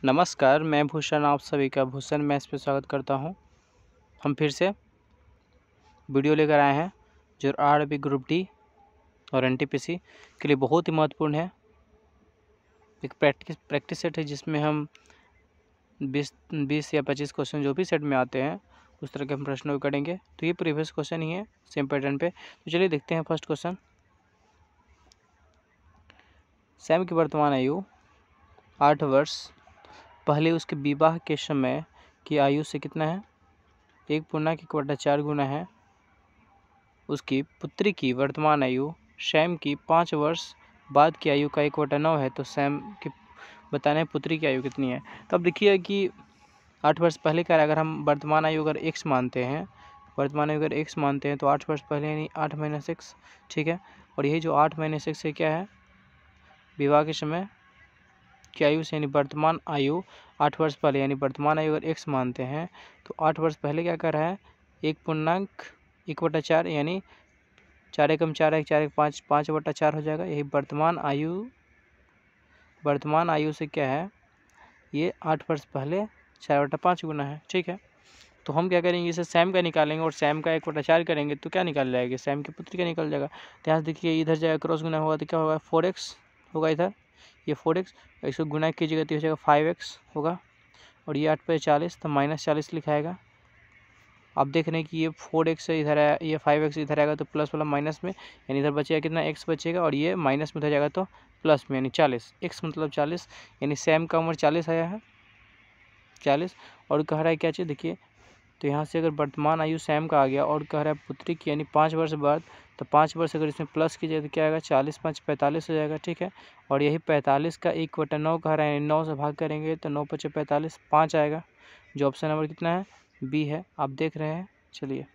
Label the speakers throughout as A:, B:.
A: नमस्कार, मैं भूषण आप सभी का भूषण मैथ्स पे स्वागत करता हूं। हम फिर से वीडियो लेकर आए हैं जो आरआरबी ग्रुप डी और एनटीपीसी के लिए बहुत ही महत्वपूर्ण है। एक प्रैक्टिस सेट है जिसमें हम 20 या 25 क्वेश्चन जो भी सेट में आते हैं उस तरह के हम प्रश्नों को करेंगे। तो ये प्रीवियस क्वेश्चन ही है सेम पैटर्न पे। तो चलिए देखते हैं फर्स्ट क्वेश्चन। सैम की वर्तमान आयु 8 वर्ष पहले उसके विवाह के समय की आयु से कितना है? 1.1/4 गुना है। उसकी पुत्री की वर्तमान आयु सैम की 5 वर्ष बाद की आयु का 1/9 है। तो सैम की बताना है पुत्री की आयु कितनी है। तो अब देखिए कि 8 वर्ष पहले का अगर हम वर्तमान आयु अगर x मानते हैं, वर्तमान आयु अगर x मानते हैं तो 8 वर्ष पहले यानी 8 - 6, ठीक है। और यही जो 8 - 6 से क्या है, विवाह के समय की आयु से यानी वर्तमान आयु 8 वर्ष पहले यानी वर्तमान आयु अगर x मानते हैं तो 8 वर्ष पहले क्या कर रहा है, 1.1/4 यानी 4 एकम 4 1 4 1 5 5/4 हो जाएगा। यही वर्तमान आयु से क्या है, ये 8 वर्ष पहले 4/5 गुना है, ठीक है। तो हम क्या करेंगे, इसे सैम का निकालेंगे और सैम का 1/4 करेंगे तो क्या निकाल जाएगा, सैम की पुत्री का निकल जाएगा। तो यहाँ देखिए इधर जाएगा क्रॉस गुना होगा तो क्या होगा, 4x होगा इधर, ये 4x, इसको गुना कीजिएगा तो हो जाएगा 5x होगा। और ये 8 पे 40 तो -40 लिखाएगा। आप देख रहे हैं कि ये 4x इधर है, ये 5x इधर आएगा तो प्लस वाला माइनस में, यानी इधर बचेगा कितना, x बचेगा और ये माइनस में उधर जाएगा तो प्लस में, यानी 40, x मतलब 40, यानी सैम का उम्र 40 आया है, 40। और कह रहा है क्या चीज़, देखिए तो यहाँ से अगर वर्तमान आयु सैम का आ गया और कह रहा है पुत्री की यानी 5 वर्ष बाद, तो 5 वर्ष अगर इसमें प्लस कीजिए तो क्या आएगा, 40 × 5 = 45 हो जाएगा, ठीक है। और यही 45 का 1/9 कह रहा है, 9 से भाग करेंगे तो 9 × 5 = 45, 5 आएगा। जो ऑप्शन नंबर कितना है, बी है, आप देख रहे हैं। चलिए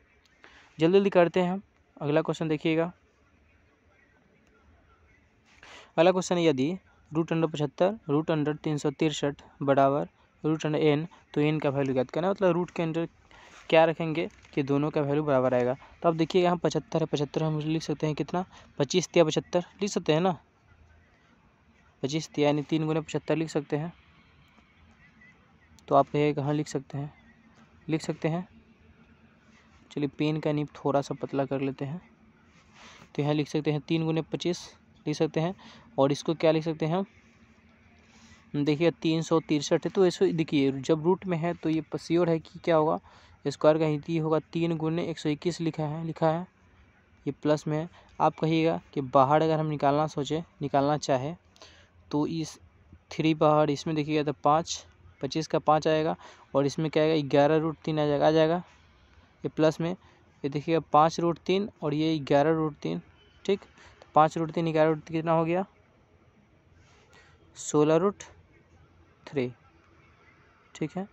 A: जल्दी जल्दी करते हैं हम। अगला क्वेश्चन देखिएगा। अगला क्वेश्चन है, यदि √75 √363 बराबर √n, तो n का वैल्यू ज्ञात करना है। मतलब रूट के अंदर क्या रखेंगे कि दोनों का वैल्यू बराबर आएगा। तो अब देखिए यहाँ 75 है, 75 हम लिख सकते हैं कितना, 25 × 75 लिख सकते हैं ना, 25 यानी 3 × 75 लिख सकते हैं। तो आप कहिए कहाँ लिख सकते हैं। चलिए पेन का निब थोड़ा सा पतला कर लेते हैं। तो यहाँ लिख सकते हैं 3 × 25 लिख सकते हैं। और इसको क्या लिख सकते हैं हम, देखिए 363 है। तो ऐसे देखिए जब रूट में है तो ये श्योर है कि क्या होगा, स्क्वायर का हिंदी होगा 3 × 121 लिखा है, ये प्लस में है। आप कहिएगा कि बाहर अगर हम निकालना चाहे तो इस 3 बाहर इसमें देखिएगा तो 5, 25 का 5 आएगा और इसमें क्या आएगा, 11√3 आ जाएगा ये प्लस में। ये देखिएगा 5√3 और ये 11√3, ठीक। तो 5√3 11√3 कितना हो गया, 16√3, ठीक है।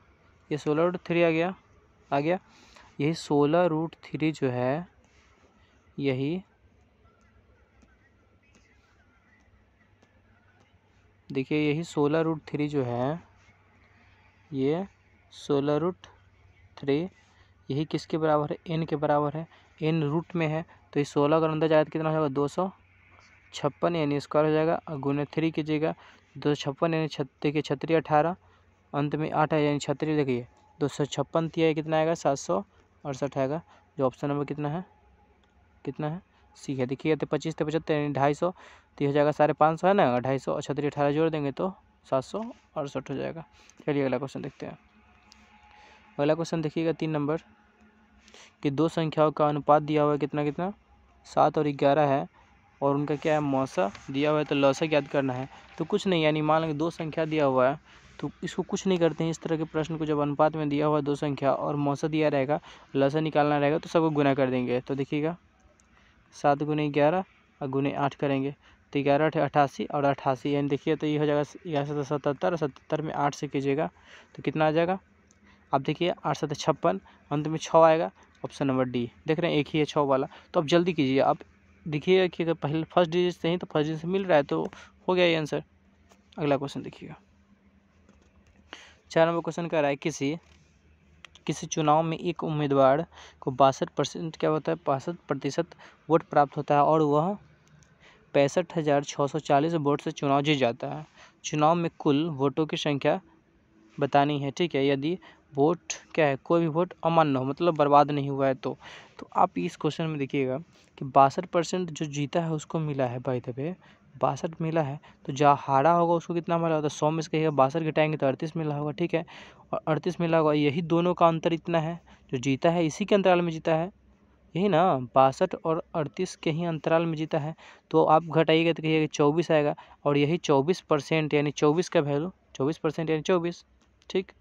A: ये 16√3 आ गया। यही 16√3 जो है, यही देखिए यही 16√3 जो है, ये 16√3 यही किसके बराबर है, n के बराबर है। n रूट में है तो ये 16 अगर अंदर जाए तो कितना हो जाएगा, 256 यानी स्क्वायर हो जाएगा। और गुने 3 कीजिएगा 256 यानी देखिए 36 18, अंत में 8 है यानी 36, देखिए 256 तिया कितना आएगा, 768 आएगा। जो ऑप्शन नंबर कितना है, सी है। देखिए तो 25 × 75 यानी 250, तो हो जाएगा 550 है ना, 250 और 36 18 जोड़ देंगे तो 768 हो जाएगा। चलिए अगला क्वेश्चन देखते हैं। अगला क्वेश्चन देखिएगा 3 नंबर कि दो संख्याओं का अनुपात दिया हुआ है कितना 7 और 11 है और उनका क्या है, मौसा दिया हुआ है। तो लौसा ज्ञात करना है। तो कुछ नहीं, यानी मान लेंगे 2 संख्या दिया हुआ है तो इसको कुछ नहीं करते हैं। इस तरह के प्रश्न को जब अनुपात में दिया हुआ है 2 संख्या और मौसा दिया रहेगा, लौसा निकालना रहेगा तो सबको गुना कर देंगे। तो देखिएगा 7 × 11 और गुने 8 करेंगे तो 11 × 8 88 और 88 यानी देखिए तो ये हो जाएगा 11 × 7 77 और 77 में 8 से कीजिएगा तो कितना आ जाएगा। अब देखिए 8 × 7 = 56, अंत में 6 आएगा। ऑप्शन नंबर डी, देख रहे हैं एक ही है 6 वाला। तो अब जल्दी कीजिए, आप देखिए कि अगर पहले फर्स्ट डिजिट से ही तो फर्स्ट डिजिट से मिल रहा है तो हो गया ये आंसर। अगला क्वेश्चन देखिएगा 4 नंबर क्वेश्चन कह रहा है किसी चुनाव में एक उम्मीदवार को 62% क्या होता है, 62% वोट प्राप्त होता है और वह 65,640 वोट से चुनाव जीत जाता है। चुनाव में कुल वोटों की संख्या बतानी है, ठीक है। यदि वोट क्या है, कोई भी वोट अमान्य हो, मतलब बर्बाद नहीं हुआ है तो आप इस क्वेश्चन में देखिएगा कि 62% जो जीता है उसको मिला है, बाय द वे 62 मिला है, तो जहाँ हारा होगा उसको कितना मिला होगा, 100 में से कहिएगा 62 घटाएंगे तो 38 मिला होगा, ठीक है। और 38 मिला होगा, यही दोनों का अंतर इतना है, जो जीता है इसी के अंतराल में जीता है, यही ना, 62 और 38 के ही अंतराल में जीता है। तो आप घटाइएगा तो कहिएगा 24 आएगा, और यही 24% यानी 24 का वैल्यू, 24% यानी 24, ठीक।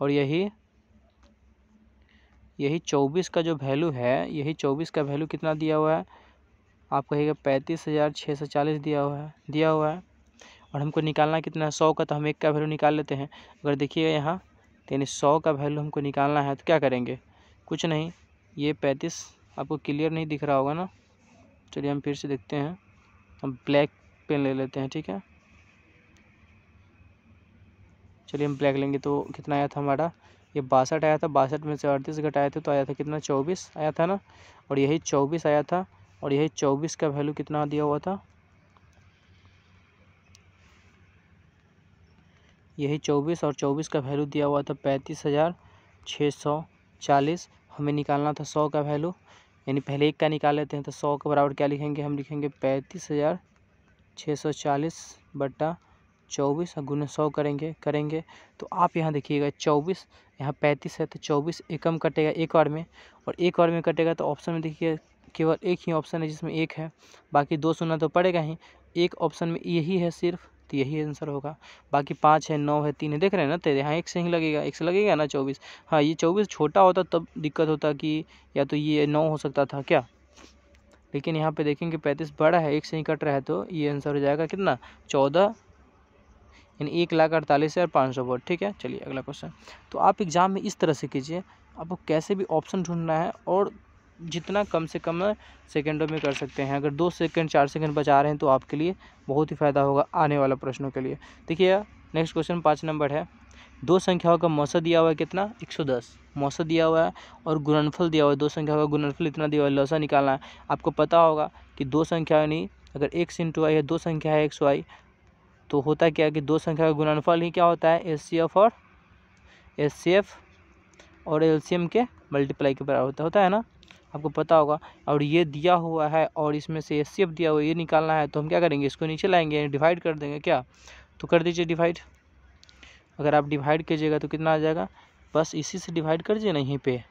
A: और यही 24 का जो वैल्यू है, यही 24 का वैल्यू कितना दिया हुआ है, आप कहिएगा 35,640 दिया हुआ है। और हमको निकालना कितना है, 100 का, तो हम एक का वैल्यू निकाल लेते हैं। अगर देखिएगा यहाँ तो यानी 100 का वैल्यू हमको निकालना है, तो क्या करेंगे, कुछ नहीं, ये 35 आपको क्लियर नहीं दिख रहा होगा ना, चलिए हम फिर से देखते हैं, हम ब्लैक पेन ले लेते हैं, ठीक है। चलिए हम ब्लैक लेंगे, तो कितना आया था हमारा, ये 62 आया था, 62 में से 38 घटाए थे तो आया था कितना, 24 आया था ना। और यही 24 आया था, और यही 24 का वैल्यू कितना दिया हुआ था, यही 24 और 24 का वैल्यू दिया हुआ था 35,640। हमें निकालना था 100 का वैल्यू, यानी पहले एक का निकाल लेते हैं, तो 100 के बराबर क्या लिखेंगे, हम लिखेंगे 35,640 बटा 24 गुना 100 करेंगे। तो आप यहाँ देखिएगा 24, यहाँ 35 है तो 24 एकम कटेगा एक बार में, और एक बार में कटेगा तो ऑप्शन में देखिए केवल एक ही ऑप्शन है जिसमें एक है, बाकी 2 शून्य तो पड़ेगा ही, एक ऑप्शन में यही है सिर्फ, तो यही आंसर होगा। बाकी 5 है, 9 है, 3 है, देख रहे हैं ना, तो यहाँ एक से ही लगेगा, एक से लगेगा ना 24। हाँ, ये 24 छोटा होता तब दिक्कत होता कि या तो ये 9 हो सकता था क्या, लेकिन यहाँ पे देखेंगे 35 बड़ा है, एक से ही कट रहा है, तो ये आंसर हो जाएगा कितना, 14, यानी 1,48,500 वोट, ठीक है। चलिए अगला क्वेश्चन। तो आप एग्जाम में इस तरह से कीजिए, आपको कैसे भी ऑप्शन ढूंढना है, और जितना कम से कम सेकंडों में कर सकते हैं। अगर 2 सेकंड 4 सेकंड बचा रहे हैं तो आपके लिए बहुत ही फ़ायदा होगा आने वाला प्रश्नों के लिए। देखिए नेक्स्ट क्वेश्चन 5 नंबर है, दो संख्याओं का मौसा दिया हुआ है कितना, 110 मौसा दिया हुआ है, और गुणनफल दिया हुआ है, दो संख्याओं का गुणनफल इतना दिया हुआ है, लसा निकालना है। आपको पता होगा कि दो संख्या यानी अगर x इंटू आई है, दो संख्या है XY, तो होता क्या है कि दो संख्या का गुणनफल ही क्या होता है, HCF और LCM के मल्टीप्लाई के बराबर होता है ना, आपको पता होगा। और ये दिया हुआ है और इसमें से HCF दिया हुआ है, ये निकालना है, तो हम क्या करेंगे, इसको नीचे लाएंगे, डिवाइड कर देंगे क्या, तो कर दीजिए डिवाइड। अगर आप डिवाइड कीजिएगा तो कितना आ जाएगा, बस इसी से डिवाइड कर दीजिए ना, यहीं पे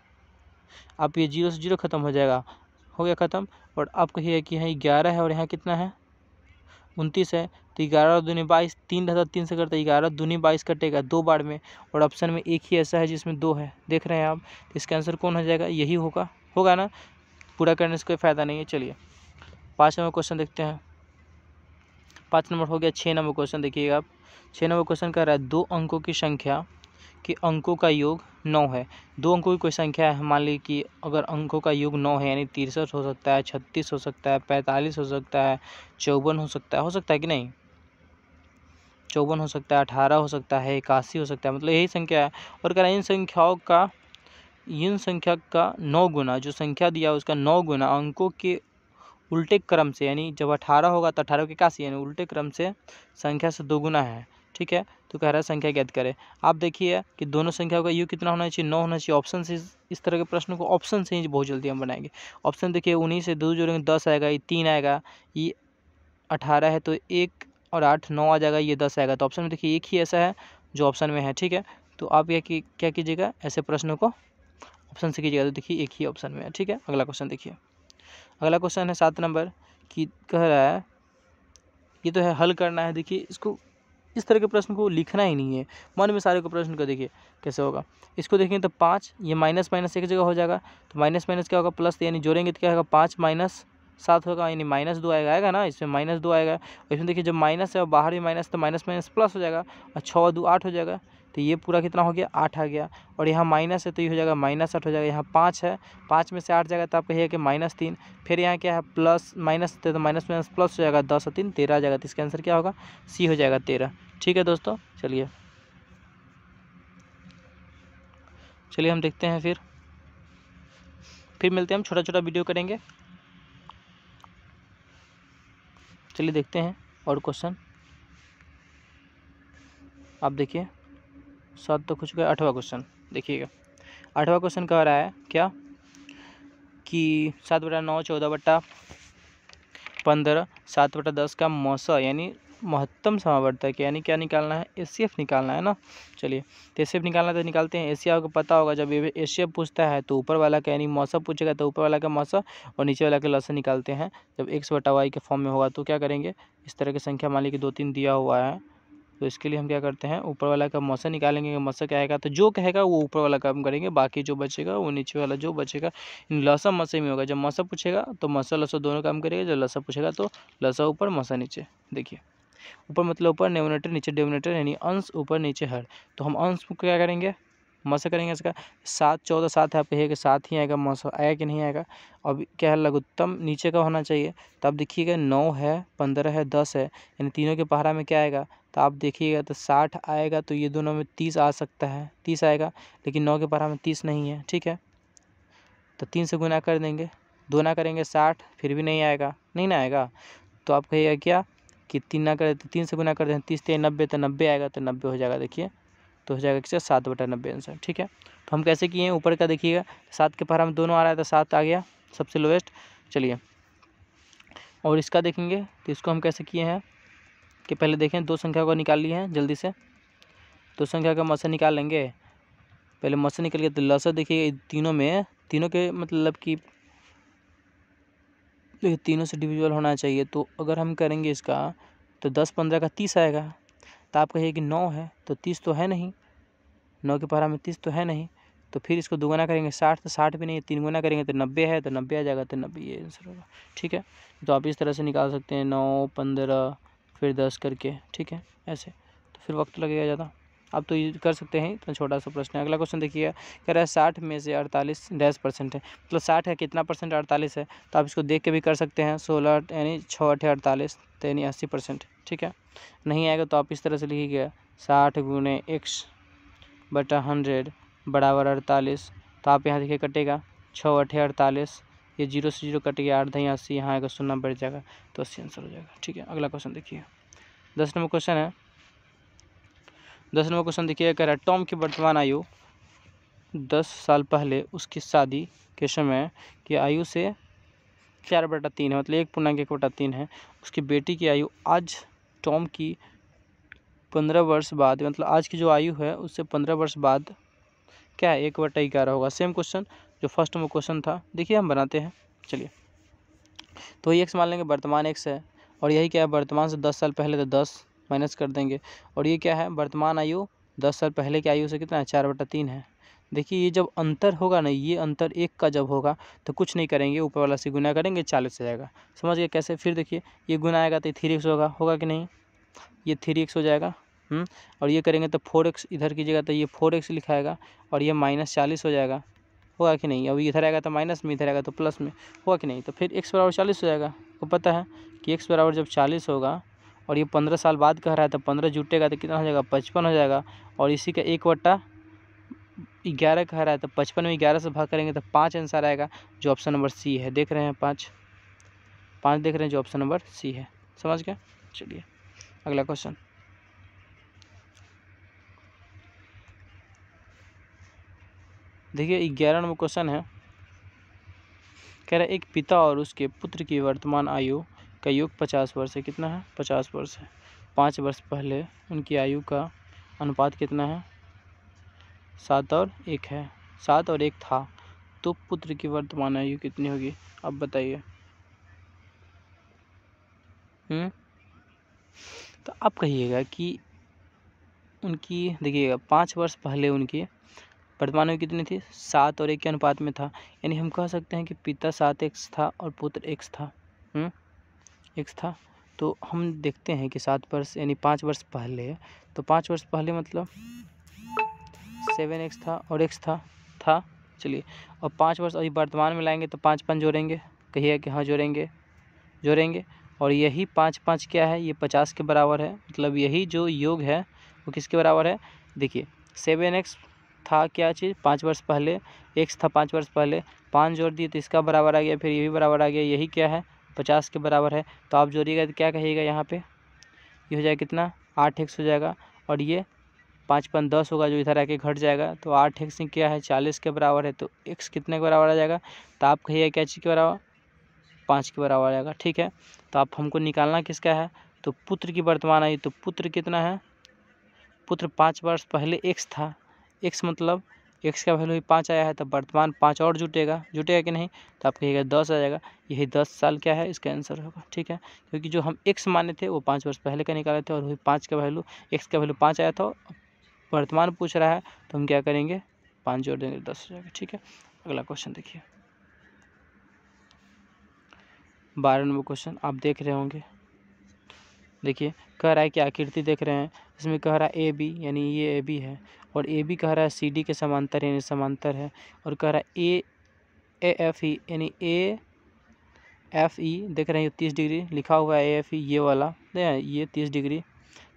A: आप ये 0 से 0 खत्म हो जाएगा, हो गया ख़त्म। और आप कहिए कि यहाँ 11 है और यहाँ कितना है 29 है, तो 11 दूनी 22, 3 रहता 3 से करता 11 दूनी 22 कटेगा 2 बार में, और ऑप्शन में एक ही ऐसा है जिसमें 2 है, देख रहे हैं आप, तो इसका आंसर कौन हो जाएगा, यही होगा ना, पूरा करने से कोई फ़ायदा नहीं है। चलिए 5 नंबर क्वेश्चन देखते हैं। 5 नंबर हो गया। 6 नंबर क्वेश्चन देखिएगा आप। 6 नंबर क्वेश्चन कह रहा है, दो अंकों की संख्या कि अंकों का योग 9 है। दो अंकों की कोई संख्या है, मान ली कि अगर अंकों का योग 9 है, यानी 63 हो सकता है, 36 हो सकता है, 45 हो सकता है, 54 हो सकता है कि नहीं, 54 हो सकता है, 18 हो सकता है, 81 हो सकता है, मतलब यही संख्या है। और कह रहा है इन संख्या का 9 गुना, जो संख्या दिया है उसका 9 गुना अंकों के उल्टे क्रम से, यानी जब 18 होगा तो 18 की 81, यानी उल्टे क्रम से संख्या से 2 गुना है, ठीक है। तो कह रहा है संख्या ज्ञात करें। आप देखिए कि दोनों संख्याओं का योग कितना होना चाहिए, 9 होना चाहिए। ऑप्शन से इस तरह के प्रश्न को ऑप्शन से ही बहुत जल्दी हम बनाएंगे। ऑप्शन देखिए, 19 से 2 जोड़ेंगे 10 आएगा, ये 3 आएगा, ये 18 है तो 1 और 8 9 आ जाएगा, ये 10 आएगा। तो ऑप्शन में देखिए एक ही ऐसा है जो ऑप्शन में है, ठीक है। तो आप यह क्या कीजिएगा, ऐसे प्रश्नों को ऑप्शन से कीजिएगा, तो देखिए एक ही ऑप्शन में है, ठीक है। अगला क्वेश्चन देखिए। अगला क्वेश्चन है 7 नंबर की, कह रहा है ये तो है हल करना है। देखिए इसको, इस तरह के प्रश्न को लिखना ही नहीं है, मन में सारे को प्रश्न को देखिए कैसे होगा। इसको देखेंगे तो 5, ये माइनस माइनस एक जगह हो जाएगा, तो माइनस माइनस क्या होगा प्लस, यानी जोड़ेंगे तो क्या होगा 5 माइनस 7 होगा, यानी -2 आएगा ना, इसमें -2 आएगा। और इसमें देखिए जब माइनस है और बाहर भी माइनस, तो माइनस माइनस प्लस हो जाएगा, और 6 और 2 8 हो जाएगा, तो ये पूरा कितना हो गया 8 आ गया। और यहाँ माइनस है तो ये हो जाएगा -8 हो जाएगा। यहाँ 5 है, 5 में से 8 जाएगा तो आप कहिए कि -3, फिर यहाँ क्या है प्लस माइनस, तो माइनस माइनस प्लस हो जाएगा, 10 और 3 13 आ जाएगा। तो इसका आंसर क्या होगा, सी हो जाएगा 13, ठीक है दोस्तों। चलिए हम देखते हैं, फिर मिलते हैं, हम छोटा छोटा वीडियो करेंगे। चलिए देखते हैं और क्वेश्चन, आप देखिए 7 तो कुछ गया। 8वां क्वेश्चन देखिएगा। 8वां क्वेश्चन कह रहा है क्या कि 7/9 14/15 7/10 का मौसा यानी महत्तम समावर्तक यानी क्या निकालना है, एचसीएफ निकालना है ना। चलिए तो एचसीएफ निकालना तो निकालते हैं। एचसीएफ को पता होगा, जब ये एचसीएफ पूछता है तो ऊपर वाला का यानी मौसा पूछेगा तो ऊपर वाला का मौसा और नीचे वाला का लसा निकालते हैं। जब x/y के फॉर्म में होगा तो क्या करेंगे, इस तरह की संख्या मान ली कि 2-3 दिया हुआ है तो इसके लिए हम क्या करते हैं, ऊपर वाला का मौसा निकालेंगे। मौसा क्या आएगा तो जो कहेगा वो ऊपर वाला काम करेंगे, बाकी जो बचेगा वो नीचे वाला जो बचेगा लसा मसा में होगा। जब मौसा पूछेगा तो मौसा लसा दोनों काम करेगा, जब लसा पूछेगा तो लसा ऊपर मौसा नीचे। देखिए ऊपर मतलब ऊपर न्यूमरेटर नीचे डिनोमिनेटर यानी अंश ऊपर नीचे हर। तो हम अंश को क्या करेंगे, मौसा करेंगे इसका। 7/14 7 है, आप कहिए कि 7 ही आएगा, मौसा आएगा कि नहीं आएगा। अब क्या है, लघुत्तम नीचे का होना चाहिए। तो आप देखिएगा 9 है 15 है 10 है, यानी तीनों के पहाड़ा में क्या आएगा तो आप देखिएगा तो 60 आएगा। तो ये दोनों में 30 आ सकता है, 30 आएगा, लेकिन 9 के पहाड़ा में 30 नहीं है। ठीक है, तो 3 से गुना कर देंगे, 2 ना करेंगे 60, फिर भी नहीं आएगा, नहीं ना आएगा। तो आप कहिएगा क्या कि 3 ना करें तो 3 से गुना कर दें, 30 3 90 तो 90 आएगा, तो 90 हो जाएगा। देखिए तो हो जाएगा किसका 7/90 आंसर। ठीक है, तो हम कैसे किए हैं, ऊपर का देखिएगा 7 के पहाड़ा में दोनों आ रहा है तो 7 आ गया सबसे लोएस्ट। चलिए और इसका देखेंगे तो इसको हम कैसे किए हैं कि पहले देखें, दो संख्या को निकाल लिए हैं जल्दी से। दो संख्या का मौसा निकाल लेंगे, पहले मौसा निकल गया तो लसा देखिए तीनों में, तीनों के मतलब कि तीनों से डिविजिबल होना चाहिए। तो अगर हम करेंगे इसका तो 10/15 का 30 आएगा। तो आप कहिए कि 9 है तो 30 तो है नहीं, 9 के पहाड़ा में 30 तो है नहीं। तो फिर इसको दोगुना करेंगे 60 तो 60 भी नहीं है, 3 गुना करेंगे तो 90 है, तो 90 आ जाएगा, तो 90 ये आंसर होगा। ठीक है, तो आप इस तरह से निकाल सकते हैं 9 15 फिर 10 करके। ठीक है, ऐसे तो फिर वक्त लगेगा ज़्यादा, आप तो ये कर सकते हैं। इतना छोटा सा प्रश्न है। अगला क्वेश्चन देखिए, कह रहा है 60 में से 48% है, मतलब 60 है कितना परसेंट 48 है। तो आप इसको देख के भी कर सकते हैं, 16 यानी 6 8 48 तो यानी 80%। ठीक है, नहीं आएगा तो आप इस तरह से लिखिएगा 60 गुणे x/100 बराबर 48। तो आप यहाँ देखिए कटेगा 6 8 48, ये 0 से 0 कट गया, 8 दही 80, यहाँ आएगा 0 बढ़ जाएगा, तो 80 आंसर हो जाएगा। ठीक है, अगला क्वेश्चन देखिए 10 नंबर क्वेश्चन है। 10 नंबर क्वेश्चन देखिए, कह रहा है टॉम की वर्तमान आयु 10 साल पहले उसकी शादी के समय की आयु से 4/3 है, मतलब 1.1/3 है। उसकी बेटी की आयु आज टॉम की 15 वर्ष बाद, मतलब आज की जो आयु है उससे 15 वर्ष बाद क्या है 1/11 होगा। सेम क्वेश्चन जो फर्स्ट में क्वेश्चन था, देखिए हम बनाते हैं। चलिए तो ये एक्स मान लेंगे, वर्तमान एक्स है, और यही क्या है वर्तमान से 10 साल पहले, तो 10 माइनस कर देंगे। और ये क्या है वर्तमान आयु 10 साल पहले की आयु से कितना है 4/3 है। देखिए ये जब अंतर होगा ना, ये अंतर 1 का जब होगा तो कुछ नहीं करेंगे, ऊपर वाला से गुना करेंगे 40 हो जाएगा। समझ गए कैसे। फिर देखिए ये गुना आएगा तो 3x होगा कि नहीं, ये 3x हो जाएगा। और ये करेंगे तो 4x इधर कीजिएगा तो ये 4x लिखाएगा, और ये -40 हो जाएगा, होगा कि नहीं। अब इधर आएगा तो माइनस में, इधर आएगा तो प्लस में, होगा कि नहीं। तो फिर x बराबर 40 हो जाएगा। आपको पता है कि x बराबर जब 40 होगा और ये 15 साल बाद कह रहा है तो 15 जुटेगा तो कितना हो जाएगा 55 हो जाएगा। और इसी का 1/11 कह रहा है तो 55 में 11 से भाग करेंगे तो 5 आंसर आएगा, जो ऑप्शन नंबर सी है। देख रहे हैं 5 देख रहे हैं, जो ऑप्शन नंबर सी है। समझ गया। चलिए अगला क्वेश्चन देखिए 11 नंबर क्वेश्चन है। कह रहा है एक पिता और उसके पुत्र की वर्तमान आयु का योग 50 वर्ष है। कितना है 50 वर्ष है। 5 वर्ष पहले उनकी आयु का अनुपात कितना है 7 और 1 है। 7 और 1 था, तो पुत्र की वर्तमान आयु कितनी होगी अब बताइए। तो आप कहिएगा कि उनकी देखिएगा 5 वर्ष पहले उनकी वर्तमान आयु कितनी थी 7 और 1 के अनुपात में था। यानी हम कह सकते हैं कि पिता 7x था और पुत्र x था। x था, तो हम देखते हैं कि 7 वर्ष यानी 5 वर्ष पहले, तो 5 वर्ष पहले मतलब 7x था और x था। चलिए और 5 वर्ष अभी वर्तमान में लाएंगे तो 5 5 जोड़ेंगे, कहिए कि हाँ जोड़ेंगे। और यही 5 5 क्या है, ये 50 के बराबर है। मतलब यही जो योग है वो किसके बराबर है। देखिए 7x था क्या चीज़ 5 वर्ष पहले, x था 5 वर्ष पहले, 5 जोड़ दिए तो इसका बराबर आ गया, फिर ये भी बराबर आ गया, यही क्या है 50 के बराबर है। तो आप जोड़िएगा तो क्या कहिएगा यहाँ पे, ये हो जाएगा कितना 8x हो जाएगा, और ये 5 5 10 होगा, जो इधर आके घट जाएगा। तो 8x क्या है 40 के बराबर है, तो x कितने के बराबर आ जाएगा? तो आप कहिए क्या चीज़ के बराबर? 5 के बराबर आ जाएगा। ठीक है, तो आप हमको निकालना किसका है? तो पुत्र की वर्तमान आयु। तो पुत्र कितना है? पुत्र 5 वर्ष पहले x था, x मतलब x का वैल्यू 5 आया है, तो वर्तमान 5 और जुटेगा कि नहीं? तो आप कहिएगा 10 आ जाएगा। यही 10 साल क्या है इसका आंसर होगा। ठीक है, क्योंकि जो हम x माने थे वो 5 वर्ष पहले का निकाले थे, और वही 5 का वैल्यू x का वैल्यू 5 आया था, वर्तमान पूछ रहा है, तो हम क्या करेंगे? 5 जोड़ देंगे, 10 हो जाएगा। ठीक है, अगला क्वेश्चन देखिए, 12 नंबर क्वेश्चन आप देख रहे होंगे। देखिए, कह रहा है कि आकृति देख रहे हैं, इसमें कह रहा है ए बी, यानी ये ए बी है, और ए बी कह रहा है सी डी के समांतर, यानी समांतर है, और कह रहा है ए एफ ई, यानी ए एफ ई देख रहे हैं 30 डिग्री लिखा हुआ है, ए एफ ई ये वाला ये 30 डिग्री।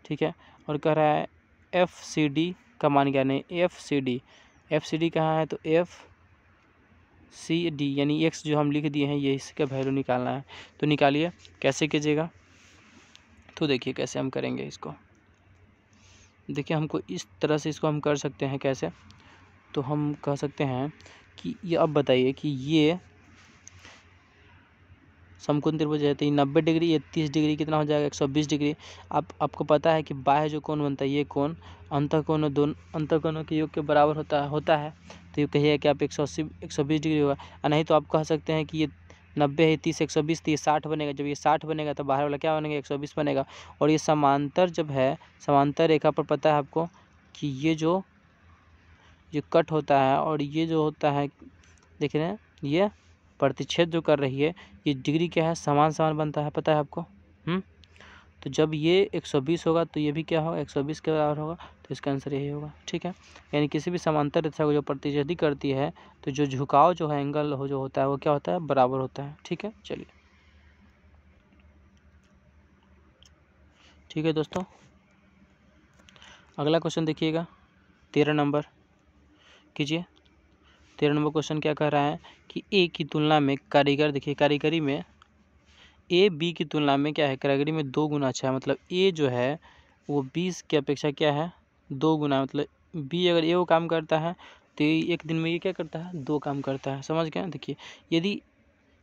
A: ठीक है, और कह रहा है एफ सी डी का मान क्या? नहीं, एफ सी डी कहाँ है? तो एफ सी डी यानी एक्स जो हम लिख दिए हैं, ये इसका वैल्यू निकालना है। तो निकालिए, कैसे कीजिएगा? तो देखिए कैसे हम करेंगे इसको। देखिए, हमको इस तरह से इसको हम कर सकते हैं। कैसे? तो हम कह सकते हैं कि ये, अब बताइए कि ये समकोण त्रिभुज है, तो ये 90 डिग्री, ये 30 डिग्री कितना हो जाएगा? 120 डिग्री। आपको पता है कि बाह्य जो कोण बनता है, ये कोण अंतःकोण और दोनों अंतःकोणों के योग के बराबर होता है। तो ये कहिए कि आप 120 डिग्री होगा, और नहीं तो आप कह सकते हैं कि ये 90 है, 30 120, तो ये 60 बनेगा। जब ये 60 बनेगा तो बाहर वाला क्या बनेगा? 120 बनेगा। और ये समांतर जब है, समांतर रेखा पर पता है आपको कि ये जो कट होता है, और ये जो होता है, देख रहे हैं, ये प्रतिच्छेद जो कर रही है, ये डिग्री क्या है? समान बनता है, पता है आपको। तो जब ये 120 होगा तो ये भी क्या होगा? 120 के बराबर होगा। तो इसका आंसर यही होगा। ठीक है, यानी किसी भी समांतर रेखा को जो प्रतिच्छेदी करती है, तो जो झुकाव जो है, एंगल जो होता है, वो क्या होता है? बराबर होता है। ठीक है, चलिए, ठीक है दोस्तों, अगला क्वेश्चन देखिएगा, 13 नंबर कीजिए। 13 नंबर क्वेश्चन क्या कह रहा है कि ए की तुलना में कारीगर, देखिए कारीगरी में ए बी की तुलना में क्या है? कारीगरी में 2 गुना अच्छा है। मतलब ए जो है वो 20 की अपेक्षा क्या है? 2 गुना। मतलब बी अगर ए वो काम करता है, तो एक दिन में ये क्या करता है? 2 काम करता है। समझ गए? देखिए, यदि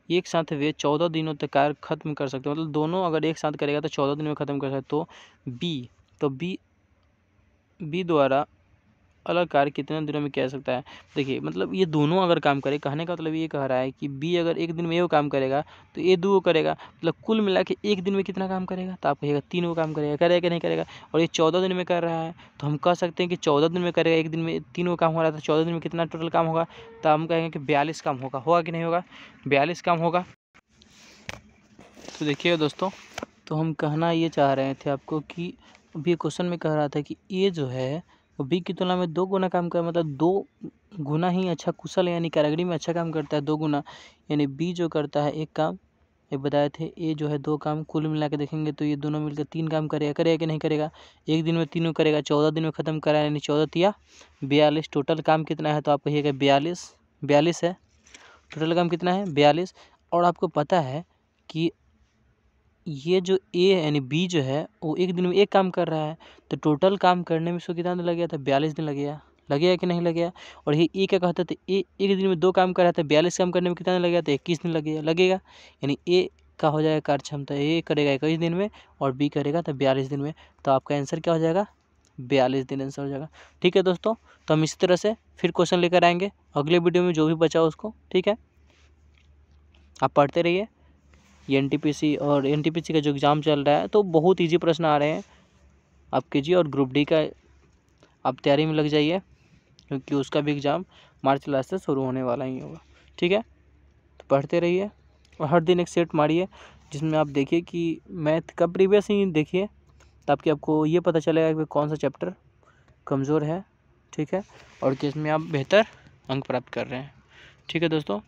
A: एक साथ वे 14 दिनों तक कार्य खत्म कर सकते हैं, मतलब दोनों अगर एक साथ करेगा तो 14 दिन में खत्म कर सकते, तो बी द्वारा अलग कार्य कितने दिनों में किया जा सकता है? देखिए, मतलब ये दोनों अगर काम करे, कहने का मतलब ये कह रहा है कि बी अगर एक दिन में ये काम करेगा, तो ए 2 करेगा, मतलब कुल मिला के एक दिन में कितना काम करेगा? तो आप कहिएगा 3 काम करेगा कि नहीं करेगा? और ये 14 दिन में कर रहा है, तो हम कह सकते हैं कि 14 दिन में करेगा, एक दिन में 3 काम हो रहा है, तो 14 दिन में कितना टोटल काम होगा? तो हम कहेंगे कि 42 काम होगा कि नहीं होगा? 42 काम होगा। तो देखिए दोस्तों, तो हम कहना ये चाह रहे थे आपको कि अभी क्वेश्चन में कह रहा था कि ए जो है बी की तुलना में 2 गुना काम कर, मतलब 2 गुना ही अच्छा कुशल है, यानी कारीगरी में अच्छा काम करता है 2 गुना। यानी बी जो करता है 1 काम, एक बताए थे, ए जो है 2 काम, कुल मिला के देखेंगे तो ये दोनों मिलकर 3 काम करेगा कि नहीं करेगा? एक दिन में 3 करेगा, 14 दिन में ख़त्म करा, यानी 14 तिया 42। टोटल काम कितना है? तो आप कहिएगा 42 है। टोटल काम कितना है? 42। और आपको पता है कि ये जो ए यानी बी जो है वो एक दिन में 1 काम कर रहा है, तो टोटल काम करने में इसको कितना दिन लग गया था? 42 दिन लगेगा कि नहीं लगेगा? और ये ए क्या कहता था? ए एक दिन में 2 काम कर रहा था, 42 काम करने में कितना दिन लगेगा? तो 21 दिन लगेगा। यानी ए का हो जाएगा कार्य क्षमता, ए करेगा 21 दिन में और बी करेगा तो 42 दिन में। तो आपका आंसर क्या हो जाएगा? 42 दिन आंसर हो जाएगा। ठीक है दोस्तों, तो हम इसी तरह से फिर क्वेश्चन लेकर आएंगे अगले वीडियो में, जो भी बचा उसको। ठीक है, आप पढ़ते रहिए। ये एनटीपीसी और एनटीपीसी का जो एग्ज़ाम चल रहा है, तो बहुत इजी प्रश्न आ रहे हैं, आप कीजिए। और ग्रुप डी का आप तैयारी में लग जाइए, क्योंकि उसका भी एग्ज़ाम मार्च लास्ट से शुरू होने वाला ही होगा। ठीक है, तो पढ़ते रहिए और हर दिन एक सेट मारिए, जिसमें आप देखिए कि मैथ का प्रीवियस ही देखिए, ताकि आपको ये पता चलेगा कि कौन सा चैप्टर कमज़ोर है। ठीक है, और किसमें आप बेहतर अंक प्राप्त कर रहे हैं। ठीक है दोस्तों।